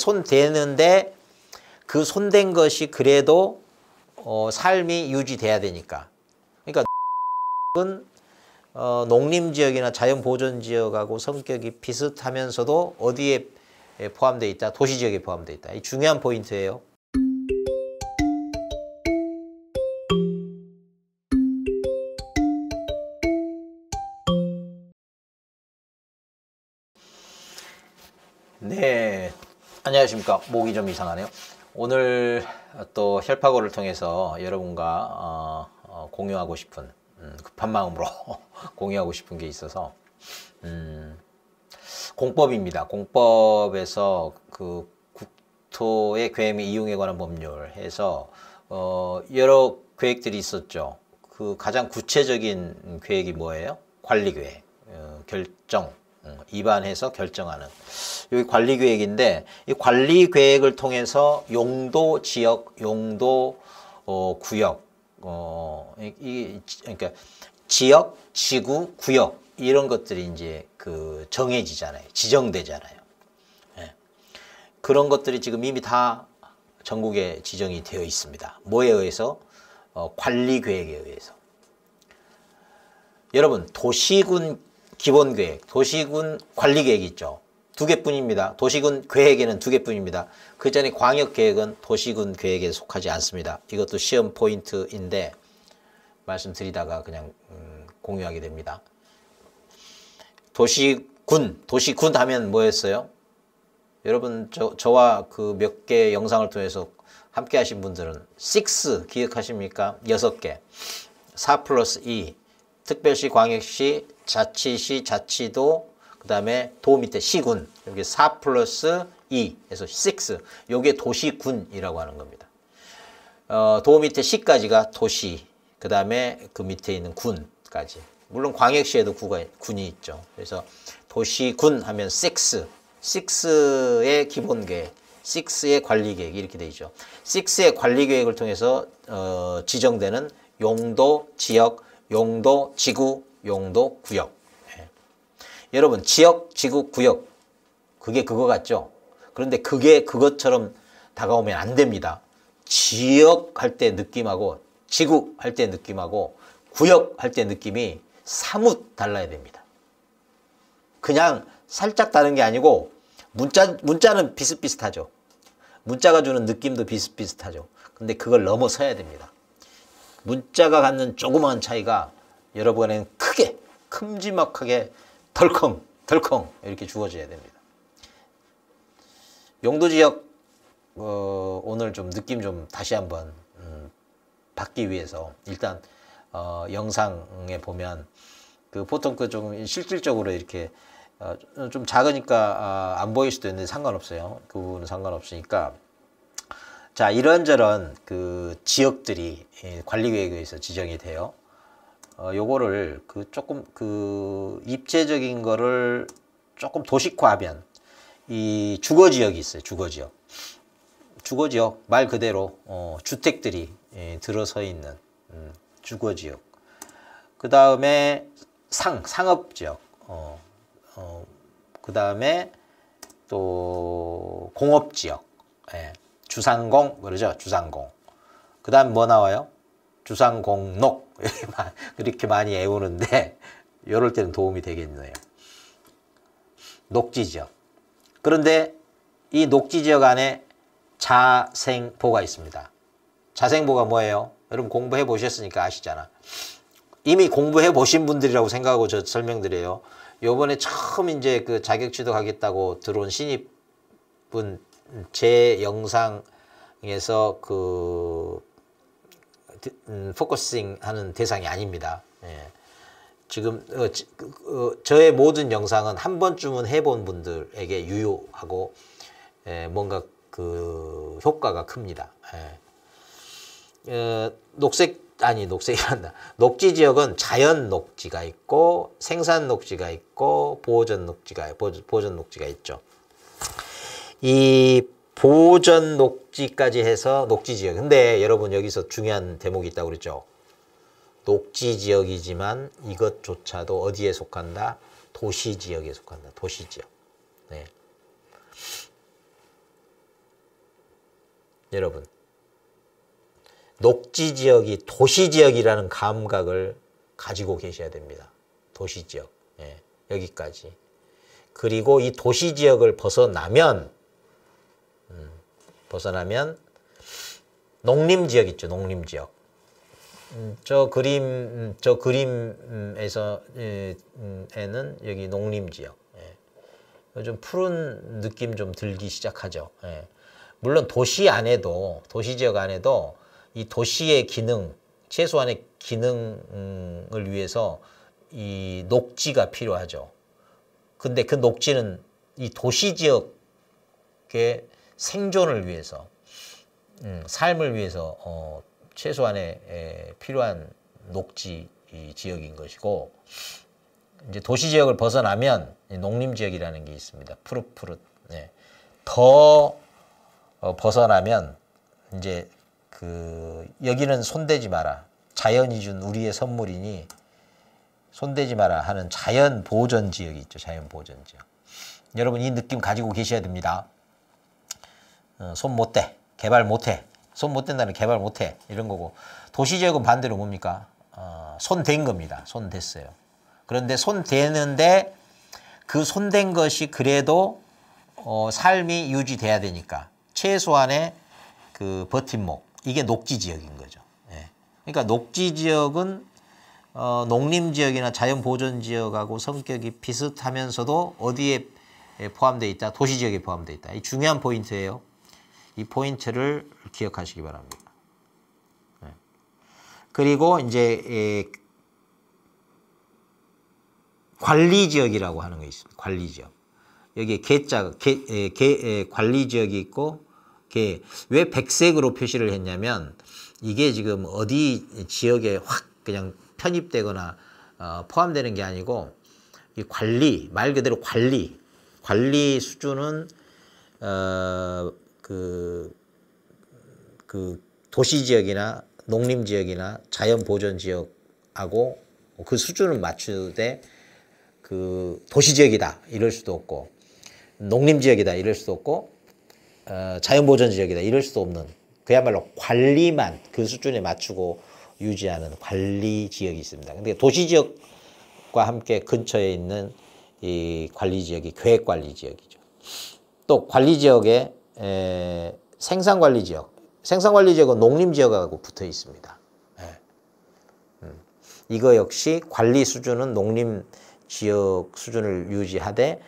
손 대는데 그 손댄 것이 그래도 삶이 유지돼야 되니까. 그러니까 농림지역이나 자연보존지역하고 성격이 비슷하면서도 어디에 포함되어 있다? 도시지역에 포함되어 있다. 이 중요한 포인트예요. 네, 안녕하십니까. 목이 좀 이상하네요. 오늘 또 혈파고를 통해서 여러분과 공유하고 싶은 급한 마음으로 공유하고 싶은 게 있어서 공법입니다. 공법에서 그 국토의 계획 및 이용에 관한 법률 해서 여러 계획들이 있었죠. 그 가장 구체적인 계획이 뭐예요? 관리계획, 결정, 입안해서 결정하는 여기 관리계획인데, 이 관리계획을 통해서 용도, 지역, 용도, 구역, 그러니까 지역, 지구, 구역 이런 것들이 이제 그 정해지잖아요. 지정되잖아요. 예. 그런 것들이 지금 이미 다 전국에 지정이 되어 있습니다. 뭐에 의해서? 관리계획에 의해서. 여러분, 도시군 기본계획, 도시군 관리계획이 있죠. 2개뿐입니다. 도시군 계획에는 2개뿐입니다. 그 전에 광역계획은 도시군 계획에 속하지 않습니다. 이것도 시험 포인트인데 말씀드리다가 그냥 공유하게 됩니다. 도시군 하면 뭐였어요? 여러분 저와 그 몇 개 영상을 통해서 함께 하신 분들은 6 기억하십니까? 6개. 4+2 특별시, 광역시, 자치시, 자치도, 그 다음에 도 밑에 시군. 여기 4+2 해서 6. 요게 도시군이라고 하는 겁니다. 도 밑에 시까지가 도시, 그 다음에 그 밑에 있는 군까지. 물론 광역시에도 군이 있죠. 그래서 도시군 하면 6. 6의 기본계획, 6의 관리계획 이렇게 돼 있죠. 6의 관리계획을 통해서 지정되는 용도, 지역, 용도, 지구, 용도, 구역. 예. 여러분, 지역, 지구, 구역 그게 그거 같죠? 그런데 그게 그것처럼 다가오면 안 됩니다. 지역 할 때 느낌하고 지구 할 때 느낌하고 구역 할 때 느낌이 사뭇 달라야 됩니다. 그냥 살짝 다른 게 아니고 문자는 비슷비슷하죠. 문자가 주는 느낌도 비슷비슷하죠. 근데 그걸 넘어서야 됩니다. 문자가 갖는 조그마한 차이가 여러분에게는 크게 큼지막하게 덜컹 이렇게 주어져야 됩니다. 용도지역 오늘 좀 느낌 좀 다시 한번 받기 위해서 일단 영상에 보면 그 보통 그 좀 실질적으로 이렇게 좀 작으니까 안 보일 수도 있는데 상관없어요. 그 부분은 상관없으니까. 자, 이런저런 그 지역들이 관리계획에 의해서 지정이 돼요. 요거를 그 조금 그 입체적인 거를 조금 도식화하면 이 주거지역이 있어요. 주거지역 말 그대로 주택들이 들어서 있는 주거지역. 그 다음에 상업지역. 그 다음에 또 공업지역. 예. 주상공 그러죠. 주상공. 그 다음 뭐 나와요? 주상공록. 이렇게 많이 애우는데 이럴 때는 도움이 되겠네요. 녹지지역. 그런데 이 녹지지역 안에 자생보가 있습니다. 자생보가 뭐예요? 여러분 공부해 보셨으니까 아시잖아. 이미 공부해 보신 분들이라고 생각하고 저 설명드려요. 요번에 처음 이제 그 자격 취득하겠다고 들어온 신입분 제 영상에서 그 포커싱 하는 대상이 아닙니다. 예. 지금 저의 모든 영상은 한 번쯤은 해본 분들에게 유효하고 뭔가 그 효과가 큽니다. 녹지 지역은 자연 녹지가 있고 생산 녹지가 있고 보전 녹지가 있죠. 이 보전 녹지까지 해서 녹지 지역. 근데 여러분 여기서 중요한 대목이 있다고 그랬죠. 녹지 지역이지만 이것조차도 어디에 속한다? 도시 지역에 속한다. 도시 지역. 네. 여러분, 녹지 지역이 도시 지역이라는 감각을 가지고 계셔야 됩니다. 도시 지역. 예, 여기까지. 그리고 이 도시 지역을 벗어나면 농림 지역 있죠. 농림 지역. 저 그림에서 에는 여기 농림 지역. 예. 좀 푸른 느낌 좀 들기 시작하죠. 예. 물론 도시 지역 안에도 이 도시의 기능, 최소한의 기능을 위해서 이 녹지가 필요하죠. 근데 그 녹지는 이 도시 지역의 생존을 위해서, 삶을 위해서 최소한의 필요한 녹지 지역인 것이고, 이제 도시 지역을 벗어나면 농림 지역이라는 게 있습니다. 푸릇푸릇. 네. 더 벗어나면 이제 여기는 손대지 마라. 자연이 준 우리의 선물이니 손대지 마라 하는 자연 보전 지역이 있죠. 자연 보전 지역. 여러분 이 느낌 가지고 계셔야 됩니다. 손 못 대. 개발 못 해. 손 못 댄다는 개발 못 해. 이런 거고. 도시 지역은 반대로 뭡니까? 손 댄 겁니다. 손 댔어요. 그런데 손 대는데 그 손댄 것이 그래도 삶이 유지돼야 되니까 최소한의 그 버팀목. 이게 녹지 지역인 거죠. 예. 그러니까 녹지 지역은 농림 지역이나 자연 보존 지역하고 성격이 비슷하면서도 어디에 포함되어 있다? 도시 지역에 포함되어 있다. 이 중요한 포인트예요. 이 포인트를 기억하시기 바랍니다. 예. 그리고 이제 관리 지역이라고 하는 거 있습니다. 관리 지역. 여기에 관리 지역이 있고 왜 백색으로 표시를 했냐면 이게 지금 어디 지역에 확 그냥 편입되거나 포함되는 게 아니고 이 관리, 말 그대로 관리 수준은 그 도시 지역이나 농림 지역이나 자연 보전 지역하고 그 수준을 맞추되 그 도시 지역이다 이럴 수도 없고 농림 지역이다 이럴 수도 없고 자연보전 지역이다 이럴 수도 없는 그야말로 관리만 그 수준에 맞추고 유지하는 관리 지역이 있습니다. 근데 도시 지역과 함께 근처에 있는 이 관리 지역이 계획 관리 지역이죠. 또 관리 지역에 생산 관리 지역, 생산 관리 지역은 농림 지역하고 붙어 있습니다. 이거 역시 관리 수준은 농림 지역 수준을 유지하되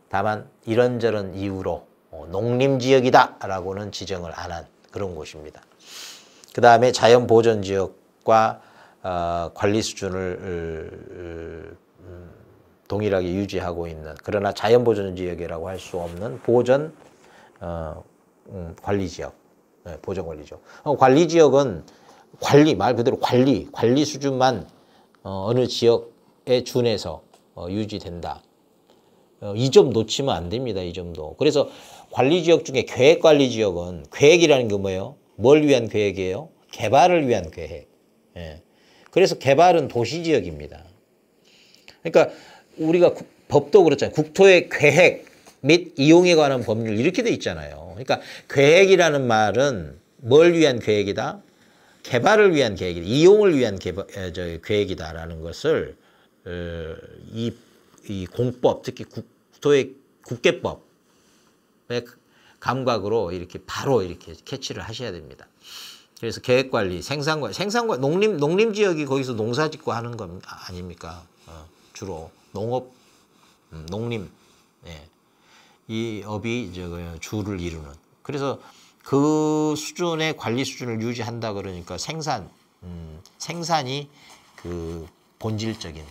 다만 이런저런 이유로 농림지역이다라고는 지정을 안 한 그런 곳입니다. 그 다음에 자연보전지역과 관리 수준을 동일하게 유지하고 있는 그러나 자연보전지역이라고 할 수 없는 보전 관리지역, 보전관리지역. 관리지역은 말 그대로 관리 수준만 어느 지역에 준해서 유지된다. 이 점 놓치면 안 됩니다. 이 점도. 그래서 관리지역 중에 계획관리지역은 계획이라는 게 뭐예요? 뭘 위한 계획이에요? 개발을 위한 계획. 예. 그래서 개발은 도시지역입니다. 그러니까 우리가 법도 그렇잖아요. 국토의 계획 및 이용에 관한 법률 이렇게 돼 있잖아요. 그러니까 계획이라는 말은 뭘 위한 계획이다? 개발을 위한 계획이다. 이용을 위한 계획이다라는 것을 이 공법, 특히 국토의 국계법의 감각으로 이렇게 바로 이렇게 캐치를 하셔야 됩니다. 그래서 계획관리, 생산관리, 농림 지역이 거기서 농사 짓고 하는 건 아닙니까? 주로 농업, 농림, 예. 이 업이 주를 이루는. 그래서 그 수준의 관리 수준을 유지한다 그러니까 생산이 그 본질적인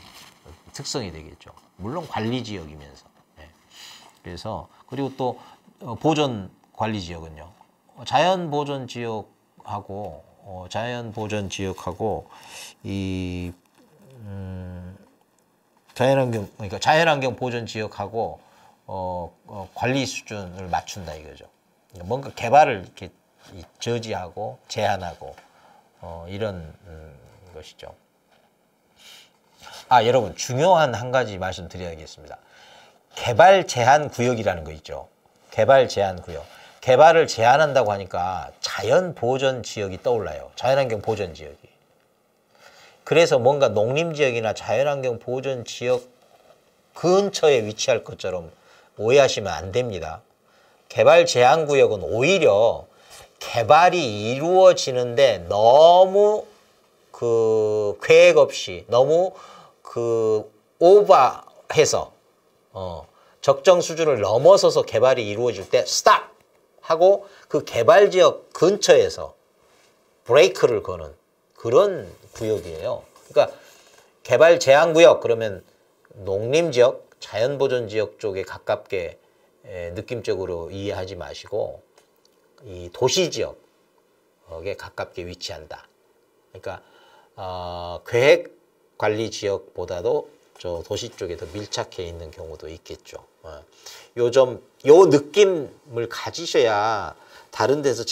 특성이 되겠죠. 물론 관리 지역이면서. 네. 그래서 그리고 또 보전 관리 지역은요. 자연 보전 지역하고 이 자연환경 보전 지역하고 관리 수준을 맞춘다 이거죠. 뭔가 개발을 이렇게 저지하고 제한하고 이런 것이죠. 여러분 중요한 한 가지 말씀드려야겠습니다. 개발 제한 구역이라는 거 있죠. 개발 제한 구역. 개발을 제한한다고 하니까 자연 보전 지역이 떠올라요. 자연환경 보전 지역이. 그래서 뭔가 농림지역이나 자연환경 보전 지역 근처에 위치할 것처럼 오해하시면 안 됩니다. 개발 제한 구역은 오히려 개발이 이루어지는데 너무 그 계획 없이 너무 그 오버해서 적정 수준을 넘어서서 개발이 이루어질 때 스탑 하고 그 개발 지역 근처에서 브레이크를 거는 그런 구역이에요. 그러니까 개발 제한 구역 그러면 농림지역, 자연보전지역 쪽에 가깝게 느낌적으로 이해하지 마시고 이 도시지역에 가깝게 위치한다. 그러니까 계획관리지역보다도 저 도시 쪽에 더 밀착해 있는 경우도 있겠죠. 요 느낌을 가지셔야 다른 데서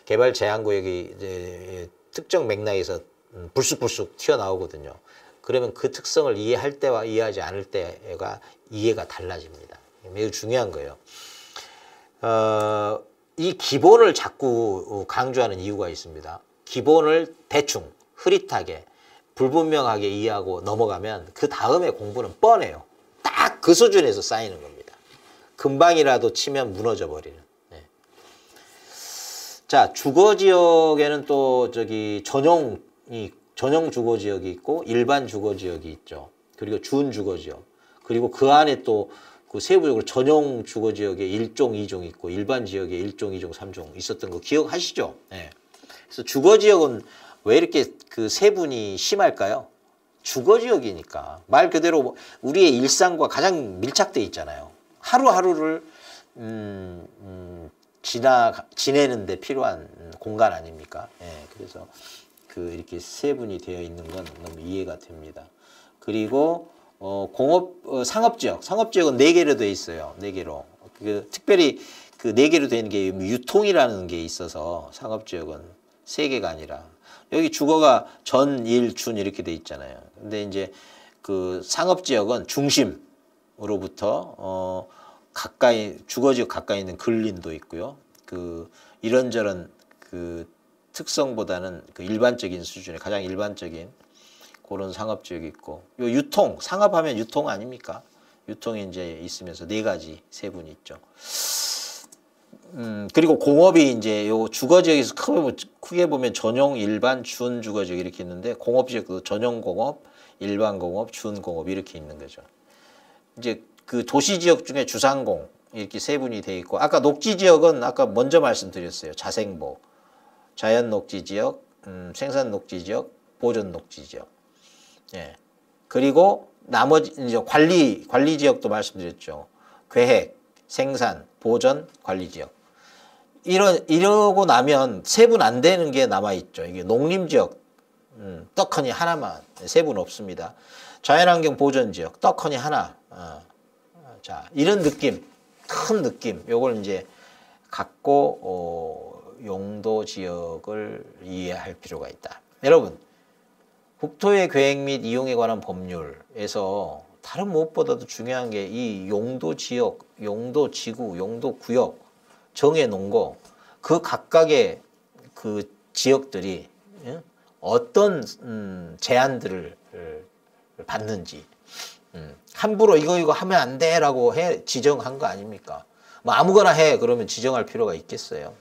개발 제한 구역이 이제 특정 맥락에서 불쑥불쑥 튀어나오거든요. 그러면 그 특성을 이해할 때와 이해하지 않을 때가 이해가 달라집니다. 매우 중요한 거예요. 이 기본을 자꾸 강조하는 이유가 있습니다. 기본을 대충 흐릿하게 불분명하게 이해하고 넘어가면 그 다음에 공부는 뻔해요. 딱 그 수준에서 쌓이는 겁니다. 금방이라도 치면 무너져 버리는. 네. 자, 주거지역에는 또 저기 전용 주거지역이 있고 일반 주거지역이 있죠. 그리고 준주거지역. 그리고 그 안에 또 그 세부적으로 전용 주거지역에 1종, 2종 있고 일반 지역에 1종, 2종, 3종 있었던 거 기억하시죠? 네. 그래서 주거지역은 왜 이렇게 그 세분이 심할까요? 주거지역이니까 말 그대로 우리의 일상과 가장 밀착돼 있잖아요. 하루하루를 지내는 데 필요한 공간 아닙니까? 예, 그래서 그 이렇게 세분이 되어 있는 건 너무 이해가 됩니다. 그리고 상업지역은 4개로 되어 있어요. 4개로. 특별히 그 4개로 되는 게 유통이라는 게 있어서 상업지역은 3개가 아니라 여기 주거가 전, 일, 준 이렇게 돼 있잖아요. 근데 이제 그 상업지역은 중심으로부터 가까이 주거지역 가까이 있는 근린도 있고요. 그 이런저런 그 특성보다는 그 일반적인 수준의 가장 일반적인 그런 상업지역이 있고 요 유통 상업하면 유통 아닙니까? 유통이 이제 있으면서 4가지 세분이 있죠. 그리고 공업이 이제 요 주거지역에서 크게 보면 전용, 일반, 준 주거지역 이렇게 있는데 공업지역도 전용 공업, 일반 공업, 준 공업 이렇게 있는 거죠. 이제 그 도시지역 중에 주상공 이렇게 세분이 돼 있고 아까 녹지지역은 아까 먼저 말씀드렸어요. 자생보, 자연녹지지역, 생산녹지지역, 보존녹지지역. 예. 그리고 나머지 이제 관리지역도 말씀드렸죠. 계획, 생산, 보전, 관리지역. 이러고 나면 세분 안 되는 게 남아있죠. 이게 농림지역, 떡하니 하나만, 세분 없습니다. 자연환경 보전지역, 떡하니 하나. 자, 이런 느낌, 큰 느낌, 요걸 이제 갖고, 용도지역을 이해할 필요가 있다. 여러분, 국토의 계획 및 이용에 관한 법률에서 다른 무엇보다도 중요한 게 이 용도지역, 용도지구, 용도구역 정해놓은 거, 그 각각의 그 지역들이 어떤 제한들을 받는지 함부로 이거 하면 안 돼라고 지정한 거 아닙니까? 뭐 아무거나 해 그러면 지정할 필요가 있겠어요.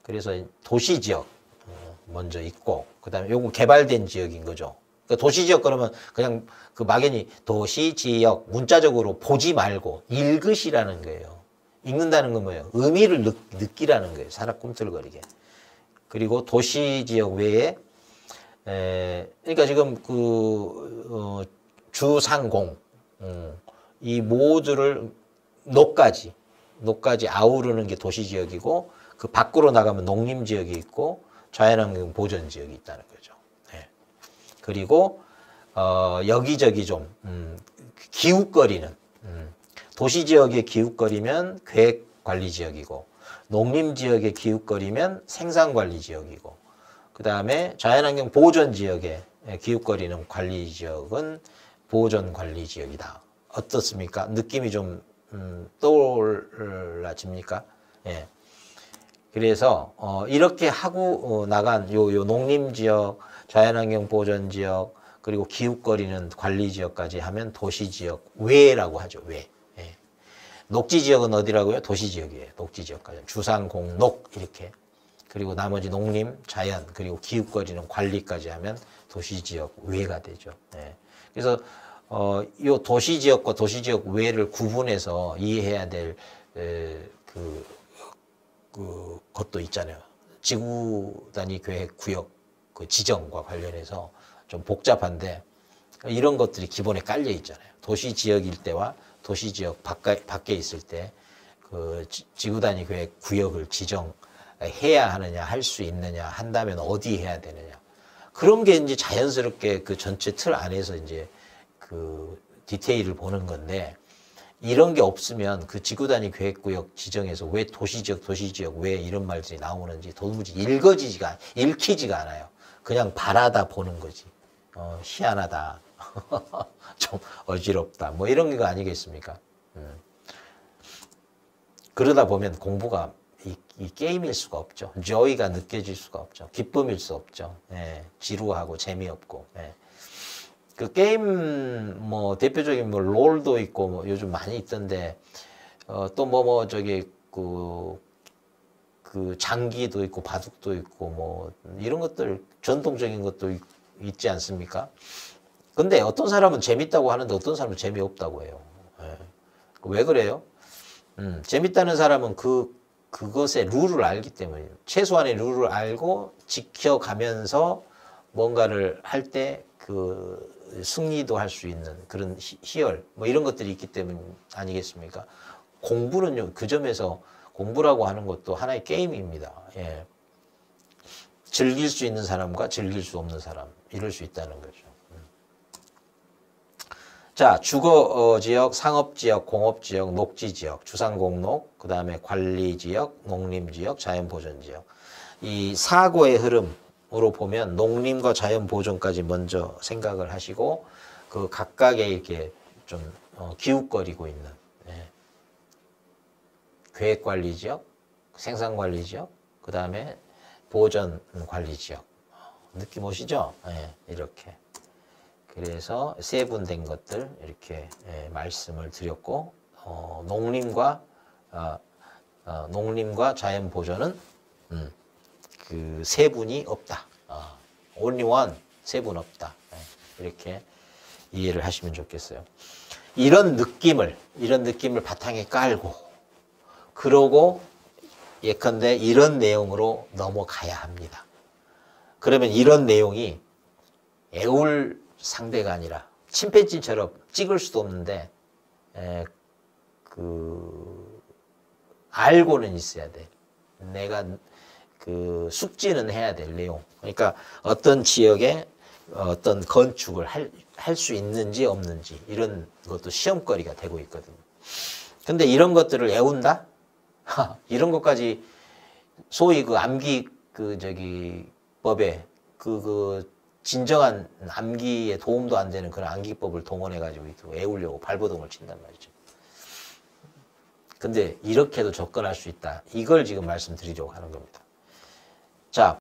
그래서 도시지역 먼저 있고 그다음에 요거 개발된 지역인 거죠. 그러니까 도시지역 그러면 그냥 그 막연히 도시지역 문자적으로 보지 말고 읽으시라는 거예요. 읽는다는 건 뭐예요? 의미를 느끼라는 거예요. 살아 꿈틀거리게. 그리고 도시지역 외에 그러니까 지금 그 주상공 이 모두를 녹까지 아우르는 게 도시지역이고 그 밖으로 나가면 농림지역이 있고 자연환경 보전지역이 있다는 거죠. 네. 그리고 여기저기 좀 기웃거리는 도시지역에 기웃거리면 계획관리지역이고 농림지역에 기웃거리면 생산관리지역이고 그 다음에 자연환경 보전지역에 기웃거리는 관리지역은 보전관리지역이다. 어떻습니까? 느낌이 좀 떠올라집니까? 예. 그래서 이렇게 하고 나간 요 농림지역, 자연환경보전지역, 그리고 기웃거리는 관리지역까지 하면 도시지역 외라고 하죠. 외. 예. 녹지지역은 어디라고요? 도시지역이에요. 녹지지역까지. 주상, 공, 녹 이렇게. 그리고 나머지 농림, 자연, 그리고 기웃거리는 관리까지 하면 도시지역 외가 되죠. 예. 그래서 요 도시지역과 도시지역 외를 구분해서 이해해야 될 것도 있잖아요. 지구 단위 계획 구역 그 지정과 관련해서 좀 복잡한데 이런 것들이 기본에 깔려 있잖아요. 도시지역 일대와 도시지역 밖에 있을 때 그 지구 단위 계획 구역을 지정해야 하느냐, 할 수 있느냐, 한다면 어디 해야 되느냐. 그런 게 이제 자연스럽게 그 전체 틀 안에서 이제 그 디테일을 보는 건데 이런 게 없으면 그 지구 단위 계획구역 지정에서 왜 도시지역 왜 이런 말들이 나오는지 도무지 읽히지가 않아요. 그냥 바라다 보는 거지. 희한하다. 좀 어지럽다. 뭐 이런 게 아니겠습니까? 그러다 보면 공부가 이 게임일 수가 없죠. joy가 느껴질 수가 없죠. 기쁨일 수 없죠. 예, 지루하고 재미없고. 예. 그 게임 뭐 대표적인 뭐 롤도 있고 뭐 요즘 많이 있던데 또 저기 그 장기도 있고 바둑도 있고 뭐 이런 것들 전통적인 것도 있지 않습니까? 근데 어떤 사람은 재밌다고 하는데 어떤 사람은 재미없다고 해요. 예. 왜 그래요? 재밌다는 사람은 그것의 룰을 알기 때문이에요. 최소한의 룰을 알고 지켜가면서 뭔가를 할 때 그 승리도 할 수 있는 그런 희열 뭐 이런 것들이 있기 때문 아니겠습니까? 공부는요 그 점에서 공부라고 하는 것도 하나의 게임입니다. 예. 즐길 수 있는 사람과 즐길 수 없는 사람 이럴 수 있다는 거죠. 자, 주거지역, 상업지역, 공업지역, 녹지지역, 주상공록, 그 다음에 관리지역, 농림지역, 자연보전지역. 이 사고의 흐름으로 보면 농림과 자연보전까지 먼저 생각을 하시고 그 각각의 이렇게 좀 기웃거리고 있는 계획관리지역, 생산관리지역, 그 다음에 보전관리지역. 느낌 오시죠? 이렇게. 그래서 세분된 것들 이렇게 말씀을 드렸고 농림과 자연 보전은 그 세분이 없다. only one 세분 없다. 이렇게 이해를 하시면 좋겠어요. 이런 느낌을 바탕에 깔고 그러고 예컨대 이런 내용으로 넘어가야 합니다. 그러면 이런 내용이 애울 상대가 아니라 침팬지처럼 찍을 수도 없는데 알고는 있어야 돼. 내가 그 숙지는 해야 될 내용. 그러니까 어떤 지역에 어떤 건축을 할 수 있는지 없는지 이런 것도 시험거리가 되고 있거든요. 근데 이런 것들을 애운다? 이런 것까지 소위 그 암기 법에 진정한 암기에 도움도 안 되는 그런 암기법을 동원해가지고 애우려고 발버둥을 친단 말이죠. 근데 이렇게도 접근할 수 있다. 이걸 지금 말씀드리려고 하는 겁니다. 자,